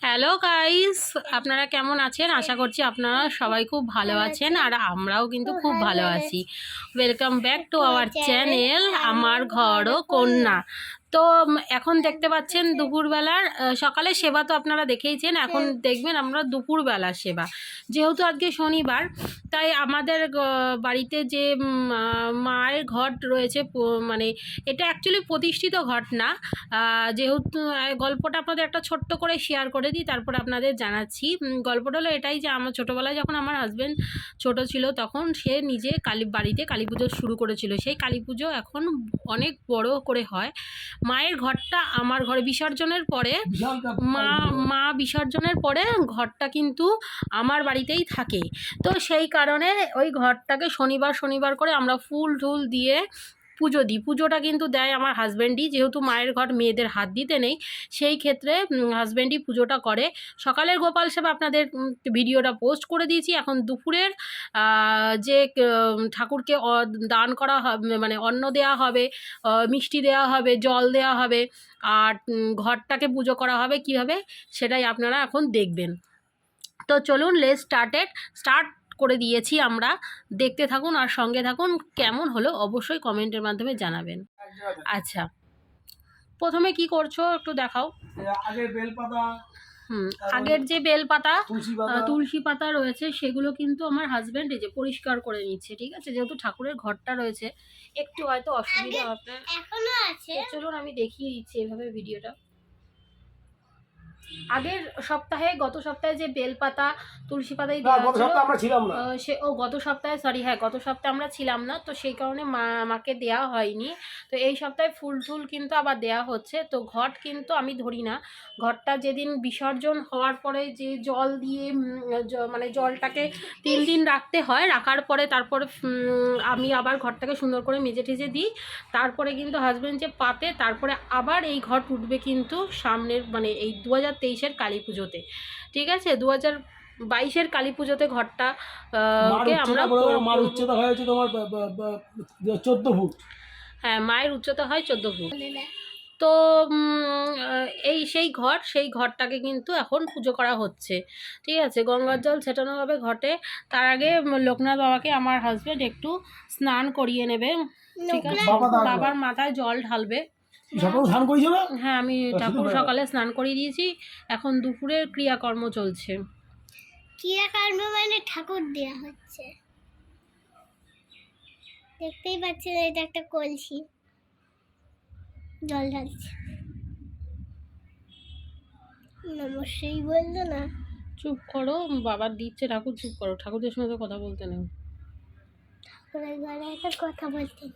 Hello guys, আপনারা কেমন আছেন? আশা করছি আপনারা সবাই খুব ভালো আছেন আর আমরাও কিন্তু খুব ভালো আছি। Welcome back to our channel আমার ঘর ও কন্যা। তো এখন দেখতে পাচ্ছেন দুপুরবেলার সকালে সেবা তো আপনারা দেখেইছেন, এখন দেখবেন আমরা দুপুরবেলার সেবা। যেহেতু আজকে শনিবার, তাই আমাদের বাড়িতে যে মায়ের ঘট রয়েছে, মানে এটা অ্যাকচুয়ালি প্রতিষ্ঠিত ঘট না। যেহেতু গল্পটা আপনাদের একটা ছোট্ট করে শেয়ার করে দিই, তারপর আপনাদের জানাচ্ছি। গল্পটা হলো এটাই যে আমার ছোটোবেলায় যখন আমার হাজব্যান্ড ছোট ছিল, তখন সে নিজে বাড়িতে কালী পুজো শুরু করেছিল। সেই কালী পুজো এখন অনেক বড় করে হয়। মায়ের ঘরটা আমার ঘরে বিসর্জনের পরে মা বিসর্জনের পরে ঘরটা কিন্তু আমার বাড়িতেই থাকে। তো সেই কারণে ওই ঘরটাকে শনিবার করে আমরা ফুল টুল দিয়ে পুজো দিই। পুজোটা কিন্তু দেয় আমার হাজব্যান্ডই, যেহেতু মায়ের ঘর মেয়েদের হাত দিতে নেই, সেই ক্ষেত্রে হাজব্যান্ডই পুজোটা করে। সকালের গোপাল সেবা আপনাদের ভিডিওটা পোস্ট করে দিয়েছি। এখন দুপুরের যে ঠাকুরকে দান করা হবে, মানে অন্ন দেওয়া হবে, মিষ্টি দেওয়া হবে, জল দেওয়া হবে, আর ঘরটাকে পুজো করা হবে কীভাবে সেটাই আপনারা এখন দেখবেন। তো চলুন, স্টার্ট করে দিয়েছি আমরা। দেখতে থাকুন আর সঙ্গে থাকুন। কেমন হলো অবশ্যই কমেন্টের মাধ্যমে জানাবেন। আচ্ছা, প্রথমে কি করছো একটু দেখাও। আগের যে বেলপাতা, তুলসী পাতা রয়েছে, সেগুলো কিন্তু আমার হাজব্যান্ড এই যে পরিষ্কার করে নিচ্ছে। ঠিক আছে, যেহেতু ঠাকুরের ঘরটা রয়েছে, একটু হয়তো অসুবিধা হবে। চলুন আমি দেখিয়ে দিচ্ছি এইভাবে ভিডিওটা। আগের সপ্তাহে, গত সপ্তাহে যে বেলপাতা তুলসী পাতাই দেওয়া ছিল, গত সপ্তাহে আমরা ছিলাম না, তো সেই কারণে মাকে দেওয়া হয়নি। তো এই সপ্তাহে ফুল টুল কিন্তু আবার দেওয়া হচ্ছে। তো ঘট কিন্তু আমি ধরি না। ঘরটা যেদিন বিসর্জন হওয়ার পরে যে জল দিয়ে মানে জলটাকে 3 দিন রাখতে হয়, রাখার পরে তারপরে আমি আবার ঘরটাকে সুন্দর করে মেজে টেজে দিই। তারপরে কিন্তু হাজব্যান্ড যে পাতে, তারপরে আবার এই ঘট উঠবে কিন্তু সামনের, মানে এই 2023-এর কালী পুজোতে। ঠিক আছে, 2022-এর কালী পুজোতে ঘরটা আমরা মার উচ্চতা হয়েছে তোমার 14 ফুট। হ্যাঁ, মায়ের উচ্চতা হয় 14 ফুট। তো সেই ঘরটাকে কিন্তু এখন পুজো করা হচ্ছে। ঠিক আছে, গঙ্গার জল ছেটানো হবে ঘটে। তার আগে লোকনাথ বাবাকে আমার হাজব্যান্ড একটু স্নান করিয়ে নেবে। ঠিক আছে, বাবার মাথায় জল ঢালবে। হ্যাঁ, আমি ঠাকুর সকালে স্নান করিয়ে দিয়েছি। এখন দুপুরের ক্রিয়াকর্ম চলছে। ক্রিয়াকর্ম মানে ঠাকুর দেওয়া হচ্ছে। দেখতেই পাচ্ছেন, এটা একটা কলসি, জল ঢালছে। নমস্কারই বললো না। চুপ করো, বাবার দিচ্ছে ঠাকুর, চুপ করো। ঠাকুরদের সঙ্গে তো কথা বলতে নেই। ঠাকুরের ঘরে একটা কথা বলতে।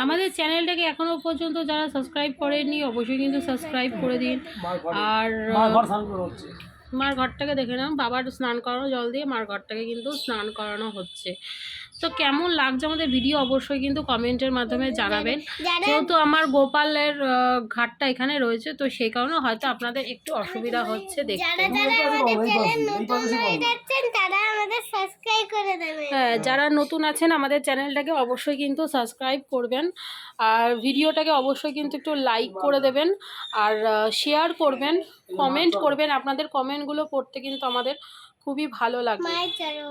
আমাদের চ্যানেলটাকে এখনো পর্যন্ত যারা সাবস্ক্রাইব করেননি, অবশ্যই কিন্তু সাবস্ক্রাইব করে দিন। আর মার ঘরটাকে দেখে নাও, বাবার স্নান করানো জল দিয়ে মার ঘরটাকে কিন্তু স্নান করানো হচ্ছে। তো কেমন লাগছে আমাদের ভিডিও অবশ্যই কিন্তু কমেন্টের মাধ্যমে জানাবেন। যেহেতু আমার গোপালের ঘাটটা এখানে রয়েছে, তো সেই কারণে হয়তো আপনাদের একটু অসুবিধা হচ্ছে দেখতে। হ্যাঁ, যারা নতুন আছেন আমাদের চ্যানেলটাকে অবশ্যই কিন্তু সাবস্ক্রাইব করবেন, আর ভিডিওটাকে অবশ্যই কিন্তু একটু লাইক করে দেবেন, আর শেয়ার করবেন, কমেন্ট করবেন। আপনাদের কমেন্টগুলো পড়তে কিন্তু আমাদের খুবই ভালো লাগে।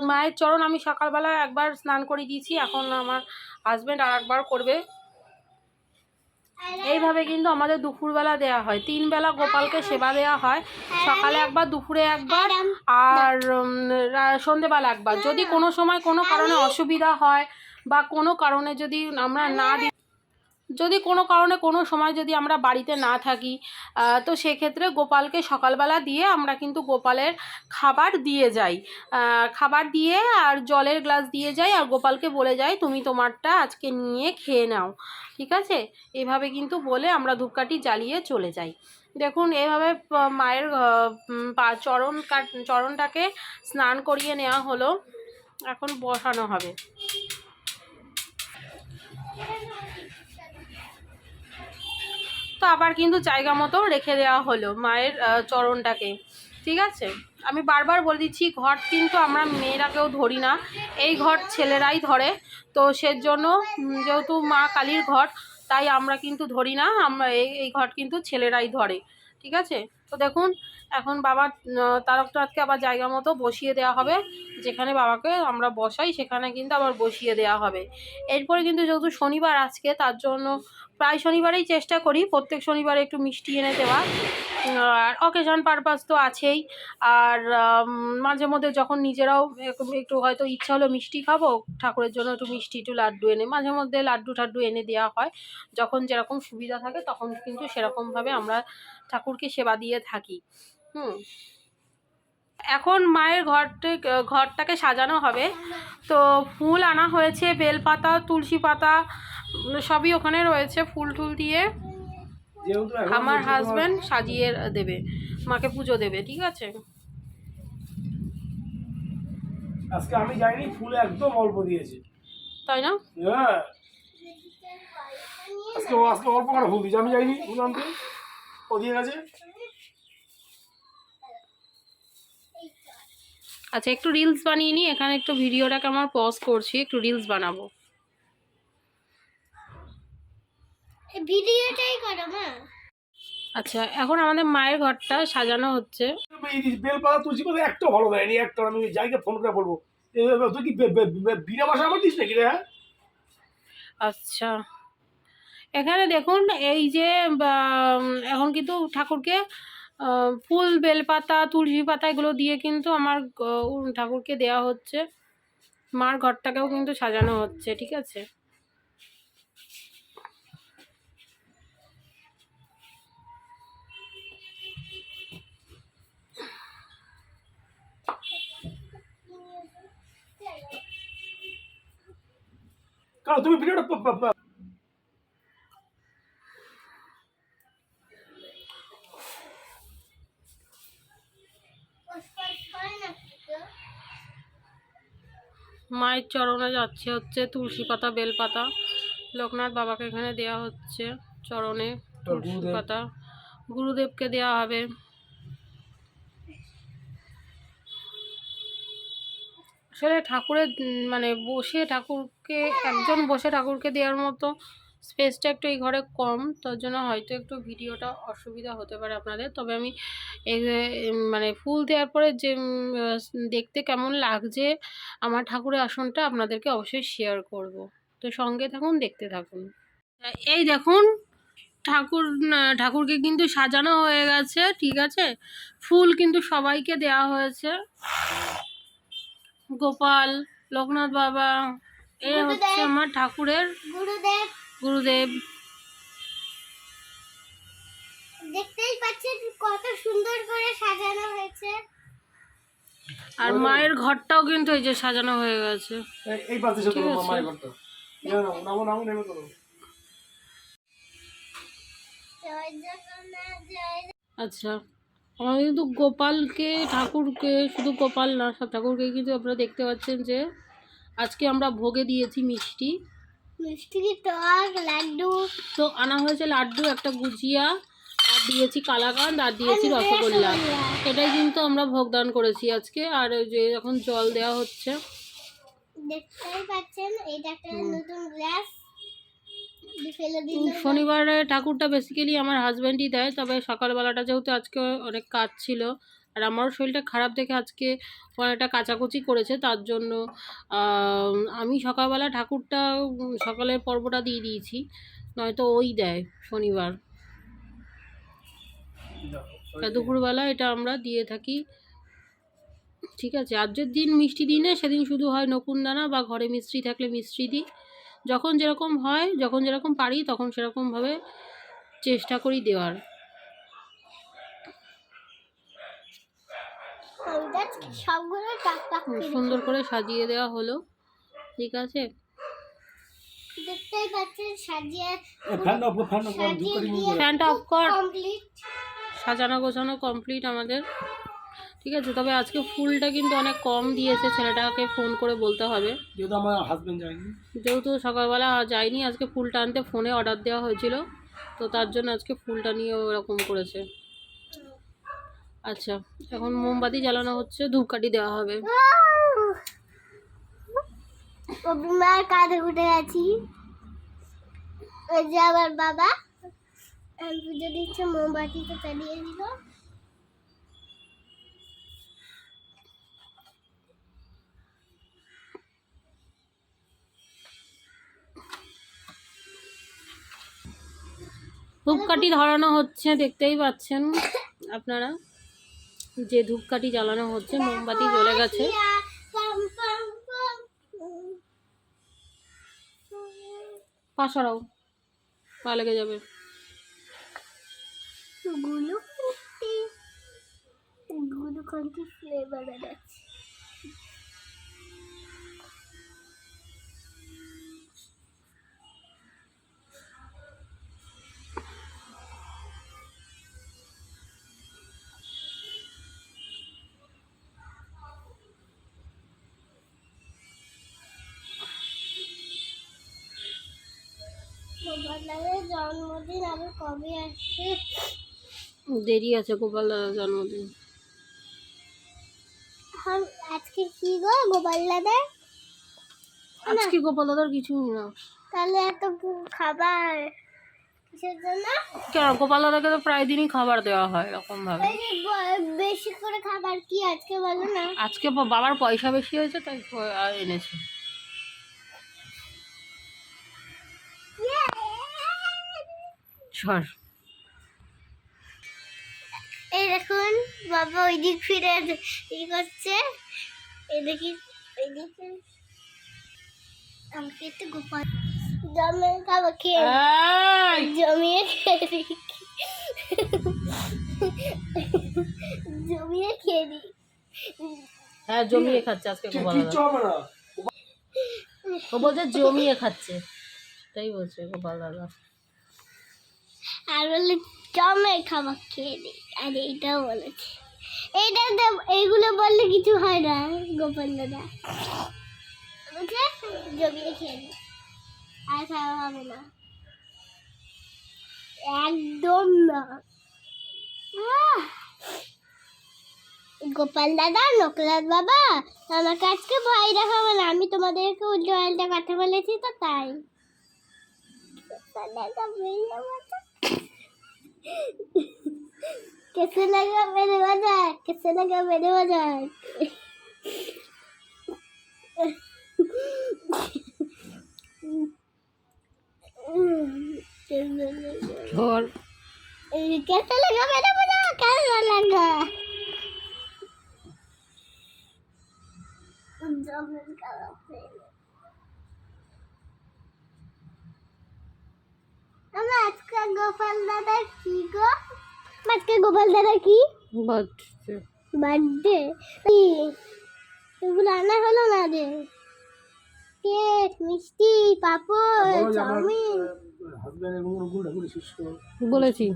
মায়ের চরণ আমি সকালবেলা একবার স্নান করে দিয়েছি, এখন আমার হাজব্যান্ড আর একবার করবে। এইভাবে কিন্তু আমাদের দুপুরবেলা দেওয়া হয়, 3 বেলা গোপালকে সেবা দেওয়া হয়। সকালে একবার, দুপুরে একবার, আর সন্ধেবেলা একবার। যদি কোনো সময় কোনো কারণে অসুবিধা হয় বা কোনো কারণে যদি আমরা না দিই, যদি কোনো কারণে কোনো সময় যদি আমরা বাড়িতে না থাকি, তো সেক্ষেত্রে গোপালকে সকালবেলা দিয়ে আমরা কিন্তু গোপালের খাবার দিয়ে যাই, খাবার দিয়ে আর জলের গ্লাস দিয়ে যাই, আর গোপালকে বলে যাই তুমি তোমারটা আজকে নিয়ে খেয়ে নাও। ঠিক আছে, এভাবে কিন্তু বলে আমরা ধূপকাঠি জ্বালিয়ে চলে যাই। দেখুন, এভাবে মায়ের চরণটাকে স্নান করিয়ে নেওয়া হলো, এখন বসানো হবে। তো আবার কিন্তু জায়গা মতো রেখে দেওয়া হলো মায়ের চরণটাকে। ঠিক আছে, আমি বারবার বলে দিচ্ছি ঘট কিন্তু আমরা মেয়েরা কেউ ধরি না, এই ঘট ছেলেরাই ধরে। তো সেজন্য যেহেতু মা কালীর ঘট, তাই আমরা কিন্তু ধরি না, আমরা এই ঘট কিন্তু ছেলেরাই ধরে। ঠিক আছে, তো দেখুন এখন বাবার তারকনাথকে আবার জায়গা মতো বসিয়ে দেওয়া হবে, যেখানে বাবাকে আমরা বসাই সেখানে কিন্তু আবার বসিয়ে দেওয়া হবে। এরপরে কিন্তু যেহেতু শনিবার আজকে, তার জন্য প্রায় শনিবারেই চেষ্টা করি প্রত্যেক শনিবারে একটু মিষ্টি এনে দেওয়া, আর অকেশন পারপাস তো আছেই। আর মাঝে মধ্যে যখন নিজেরাও একটু হয়তো ইচ্ছা হলো মিষ্টি খাবো, ঠাকুরের জন্য একটু মিষ্টি একটু লাড্ডু এনে মাঝে মধ্যে লাড্ডু টাড্ডু এনে দেওয়া হয়। যখন যেরকম সুবিধা থাকে তখন কিন্তু সেরকমভাবে আমরা ঠাকুরকে সেবা দিয়ে থাকি। এখন মায়ের ঘরটাকে সাজানো হবে। তো ফুল আনা হয়েছে, বেলপাতা, তুলসী পাতা সবই ওখানে রয়েছে, ফুল টুল দিয়ে যেহেতু এখন আমার হচ্ছে হাজব্যান্ড সাজিয়ে দেবে, মাকে পুজো দেবে। ঠিক আছে, আজকে আমি যাইনি, ফুল একদম অল্প দিয়েছে। তাই না? হ্যাঁ, আজকে অল্প করে ফুল দিয়েছে, আমি যাইনি ফুল আনতে, ও দিয়ে গেছে। আচ্ছা, একটু রিলস বানিয়ে নিই, এখানে একটু ভিডিওটাকে আমার পজ করছি, একটু রিলস বানাবো। ভিডিওটাই করো মা। আচ্ছা, এখন আমাদের মায়ের ঘরটা সাজানো হচ্ছে। বেলপাতা তুলসী পাতা একটা ভালো দেয়নি, একটা আমি যাইকে ফোন করে বলবো। তুই কি বিনা ভাষা আমার দিস নাকি রে? আচ্ছা, এখানে দেখুন এই যে এখন কিন্তু ঠাকুরকে ফুল, বেলপাতা, তুলসী পাতা এগুলো দিয়ে কিন্তু আমার ঠাকুরকে দেওয়া হচ্ছে, মার ঘরটাকেও কিন্তু সাজানো হচ্ছে। ঠিক আছে, কারণ তুমি ভিডিওটা মায়ের চরণে যাচ্ছে হচ্ছে তুলসী পাতা, বেলপাতা, লোকনাথ বাবাকে এখানে দেওয়া হচ্ছে চরণে তুলসী গুরুদেব। পাতা, গুরুদেবকে দেওয়া হবে। আসলে ঠাকুরের মানে বসে ঠাকুরকে, একজন বসে ঠাকুরকে দেওয়ার মতো স্পেসটা একটু এই ঘরে কম, তার জন্য হয়তো একটু ভিডিওটা অসুবিধা হতে পারে আপনাদের। তবে আমি এই মানে ফুল দেওয়ার পরে যে দেখতে কেমন লাগছে আমার ঠাকুরের আসনটা আপনাদেরকে অবশ্যই শেয়ার করব। তো সঙ্গে থাকুন, দেখতে থাকুন। এই দেখুন ঠাকুরকে কিন্তু সাজানো হয়ে গেছে। ঠিক আছে, ফুল কিন্তু সবাইকে দেওয়া হয়েছে, গোপাল, লোকনাথ বাবা, এই হচ্ছে আমার ঠাকুরের গুরুদেব। দেখতেই পাচ্ছেন কত সুন্দর করে সাজানো হয়েছে। আর মায়ের ঘরটাও কিন্তু এই যে সাজানো হয়ে গেছে। এই পাশে ঠিক আছে। মায়ের ঘরটা নামো নামো নেমে করো। জয় জগন্নাথ, জয় আচ্ছা, আমরা কিন্তু গোপালকে, ঠাকুরকে, শুধু গোপাল না সব ঠাকুরকে কিন্তু আপনারা দেখতে পাচ্ছেন যে আজকে আমরা ভোগে দিয়েছি মিষ্টি, মিষ্টি, টক, লাড্ডু। তো আনা হয়েছে লাড্ডু, একটা গুজিয়া, আর দিয়েছি কালাকাঁদ, আর দিয়েছি রসগোল্লা। এটাই কিন্তু আমরা ভোগদান করেছি আজকে। আর ওই যে এখন জল দেওয়া হচ্ছে, দেখতেই পাচ্ছেন এটা একটা নতুন গ্লাস ফেলে দিল। শনিবারে ঠাকুরটা বেসিক্যালি আমার হাজব্যান্ডই দেয়, তবে সকালবেলাটা যেহেতু আজকে অনেক কাজ ছিল আর আমারও শরীরটা খারাপ দেখে আজকে অনেকটা কাচাকুচি করেছে, তার জন্য আমি সকালবেলা ঠাকুরটা সকালের পর্বটা দিয়ে দিয়েছি, নয়তো ওই দেয় শনিবার। দুপুরবেলা এটা আমরা দিয়ে থাকি। ঠিক আছে, আর যে দিন মিষ্টি দিই না সেদিন শুধু হয় নকুনদানা বা ঘরে মিষ্টি থাকলে মিষ্টি দিই, যখন যেরকম হয়, যখন যেরকম পারি তখন সেরকমভাবে চেষ্টা করি দেওয়ার। সবগুলো টাক টাক সুন্দর করে সাজিয়ে দেওয়া হলো। ঠিক আছে, দেখতেই পাচ্ছেন সাজিয়ে ফ্যানটা অফ কর। কমপ্লিট। সাজানো গোছানো কমপ্লিট আমাদের। ঠিক আছে, তবে আজকে ফুলটা কিন্তু অনেক কম দিয়েছে, ছেলেটাকে ফোন করে বলতে হবে, যেহেতু আমার হাজবেন্ড যায়নি, যেহেতু সকালবেলা যায়নি। আজকে ফুলটা আনতে ফোনে অর্ডার দেওয়া হয়েছিল, তো তার জন্য আজকে ফুলটা নিয়ে ওরকম করেছে। আচ্ছা, এখন মোমবাতি জ্বালানো হচ্ছে, ধূপকাঠি দেওয়া হবে। মার কাঁধে উঠে আছি। ওই যে আমার বাবা পুজো দিচ্ছে, মোমবাতিটা চালিয়ে দিল। ধূপকাঠি ধরানো হচ্ছে, দেখতেই পাচ্ছেন আপনারা যে ধূপকাঠি জ্বালানো হচ্ছে, মোমবাতি জ্বলে গেছে। পাশারাও পা লেগে যাবে। গ্লুকন্ডি ফ্লেভার আছে। গোপালের জন্মদিন আবার কবে আসছে? দেরি আছে গোপাল দাদার জন্মদিন। আজকে কি গো গোপাল দাদা? আজকে গোপাল দাদার কিছুই না। তাহলে এত খাবার কিসের জন্য? কেন, গোপাল দাদাকে তো প্রায় দিনই খাবার দেওয়া হয় এরকম ভাবে। এই যে বেশি করে খাবার কি আজকে বলো না? আজকে বাবার পয়সা বেশি হয়েছে তাই এনেছে। সর। এই দেখুন বাবা ওই দিক ফিরে ই করছে। এই দেখি ওই দিকে আমাকে একটু গোপাল জমিয়ে খাবার খেয়ে জমিয়ে খেয়ে দিই। জমিয়ে খেয়ে দিই। হ্যাঁ, জমিয়ে খাচ্ছে আজকে গোপাল কিচ্ছু দাদা। হবে না। ও বলছে জমিয়ে খাচ্ছে, তাই বলছে গোপাল দাদা। আর বলে জমে খাবার খেয়ে দিই। আর এইটাও বলেছে, এইটা এইগুলো বললে কিছু হয় না গোপাল দাদা। বুঝলে, জমিয়ে খেয়ে দিই, আর খাওয়া হবে না, একদম না। গোপাল দাদা, লোকনাথ বাবা, আমাকে আজকে ভয় দেখাবে না। আমি তোমাদেরকে উল্টো পাল্টা কথা বলেছি তো তাই। कैसे लगा मेरे मजाक? कैसे लगा मेरे मजाक? ধর। कैसे लगा मेरा मजाक? कैसा लगा? আজকে গোপাল দাদা কি গো? আজকে গোপাল দাদা কি বার্থডে? এগুলো আনা হলো না রে। কেক, মিষ্টি, পাপড়, চাউমিন। হাজবেন্ডের অনুকূল ঠাকুর শিষ্য বলেছি।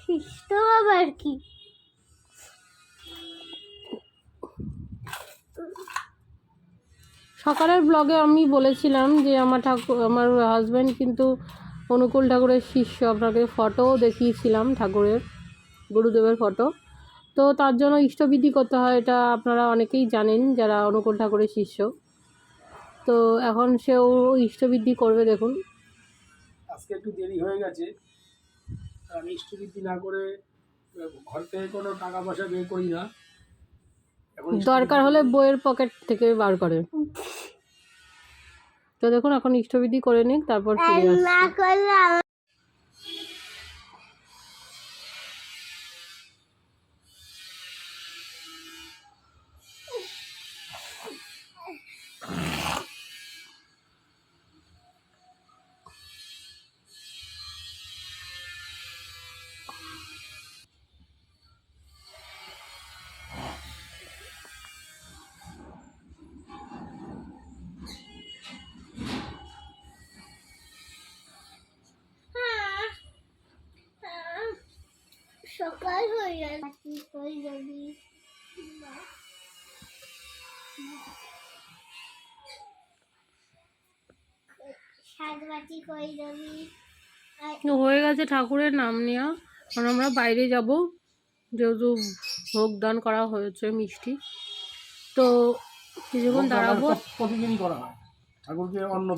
শিষ্ট আবার কি? সকালের ব্লগে আমি বলেছিলাম যে আমার হাজব্যান্ড কিন্তু অনুকূল ঠাকুরের শিষ্য। আপনাকে ফটোও দেখিয়েছিলাম ঠাকুরের, গুরুদেবের ফটো। তো তার জন্য ইষ্টবিধি করতে হয়, এটা আপনারা অনেকেই জানেন যারা অনুকূল ঠাকুরের শিষ্য। তো এখন সেও ইষ্টবিধি করবে। দেখুন আজকে একটু দেরি হয়ে গেছে, আমি ইষ্টবৃদ্ধি না করে ঘর থেকে কোনো টাকা পয়সা বের করি না। এখন দরকার হলে বইয়ের পকেট থেকে বার করে। তো দেখুন এখন ইষ্টবিধি করে নিক, তারপর ফিরে আসছি। না করলে সকাল হয়ে গেল। কি কই যাবি? সাজবাতি কই যাবি? হয়ে গেছে ঠাকুরের নাম নেওয়া, কারণ আমরা বাইরে যাব। যেহেতু ভোগ দান করা হয়েছে মিষ্টি, তো কিছুক্ষণ দাঁড়াবো। প্রতিদিনই করা হয় ঠাকুরকে অন্ন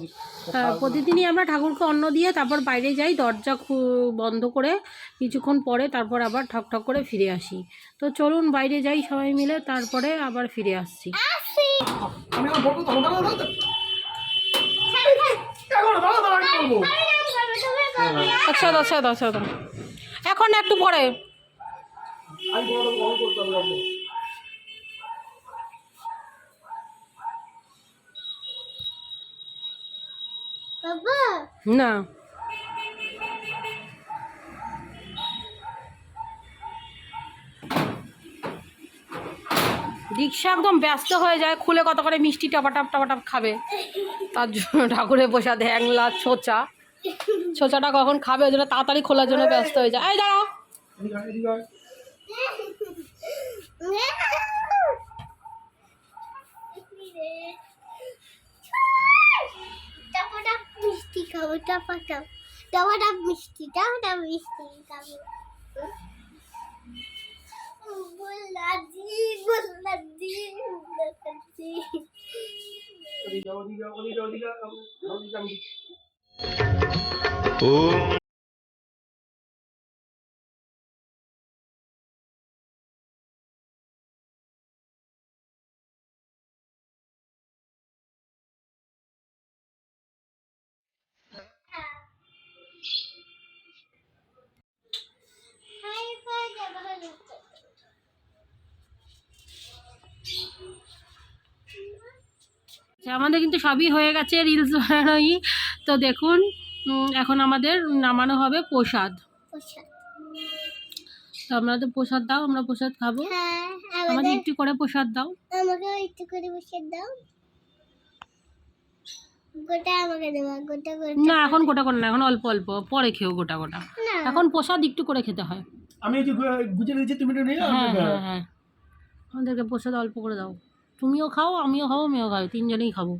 হ্যাঁ, প্রতিদিনই আমরা ঠাকুরকে অন্ন দিয়ে তারপর বাইরে যাই, দরজা বন্ধ করে কিছুক্ষণ পরে তারপর আবার ঠক ঠক করে ফিরে আসি। তো চলুন বাইরে যাই সবাই মিলে, তারপরে আবার ফিরে আসছি। আমি এখন বলবো তখন বলবো আচ্ছা আচ্ছা আচ্ছা, এখন না, একটু পরে। আমি বড় করতে হবে বাবা না, রিক্সা একদম ব্যস্ত হয়ে যায়, খুলে কত করে মিষ্টি টপাটাপ টপাটাপ খাবে, তার জন্য ঠাকুরের প্রসাদ হ্যাংলা ছোচাটা কখন খাবে ওই জন্য তাড়াতাড়ি খোলার জন্য ব্যস্ত হয়ে যায়। এই দাঁড়াও, টপাটপ মিষ্টি খাবো, টপাটপ মিষ্টি খাবো। বুলাদি আমাদের কিন্তু সবই হয়ে গেছে রিলস বানানোই। তো দেখুন, এখন আমাদের নামানো হবে প্রসাদ। তো আমরা তো প্রসাদ দাও, আমরা প্রসাদ খাবো। হ্যাঁ, আমাদের একটু করে প্রসাদ দাও। আমাকে একটু করে বসে দাও। গোটা আমাকে দেবা, গোটা করে না, এখন গোটা করে না, এখন অল্প অল্প পরে খেও গোটা গোটা। না। এখন প্রসাদ একটু করে খেতে হয়। আমি এই যে গুছিয়ে দিচ্ছি, তুমি একটু নিয়ে হ্যাঁ হ্যাঁ হ্যাঁ, আমাদেরকে প্রসাদ অল্প করে দাও। তুমিও খাও, আমিও খাবো, মেয়েও খাবো, তিনজনেই খাবো।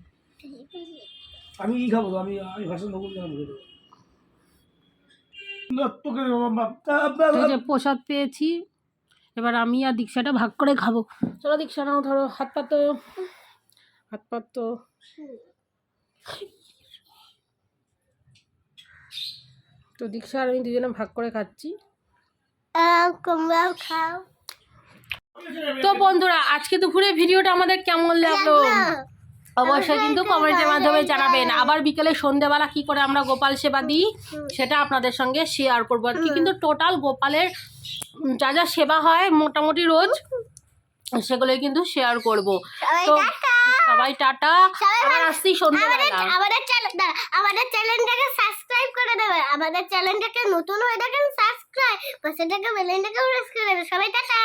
আমি কি খাবো? আমি ভাষণ নকল মুখে দেবো। তোকে এই যে প্রসাদ পেয়েছি, এবার আমি আর দীক্ষাটা ভাগ করে খাবো। চলো দীক্ষা নাও, ধরো হাত পাতো, হাত পাতো। তো দীক্ষা আর আমি দুজনে ভাগ করে খাচ্ছি। তোমরাও খাও। তো বন্ধুরা, আজকে দুপুরে ভিডিওটা আমাদের কেমন লাগলো অবশ্যই কিন্তু কমেন্টের মাধ্যমে জানাবেন। আবার বিকেলে সন্ধ্যেবেলা কি করে আমরা গোপাল সেবা দিই সেটা আপনাদের সঙ্গে শেয়ার করবো আর কি। কিন্তু টোটাল গোপালের যা যা সেবা হয় মোটামুটি রোজ, সেগুলোই কিন্তু শেয়ার করব। তো সবাই টাটা, আবার আসছি সন্ধ্যেবেলা। আমাদের চ্যানেলটাকে সাবস্ক্রাইব করে দেবে। আমাদের চ্যানেলটাকে নতুন হয়ে থাকেন সাবস্ক্রাইব, পাশেটাকে বেল আইকনটাকে প্রেস করে দেবে। সবাই টাটা।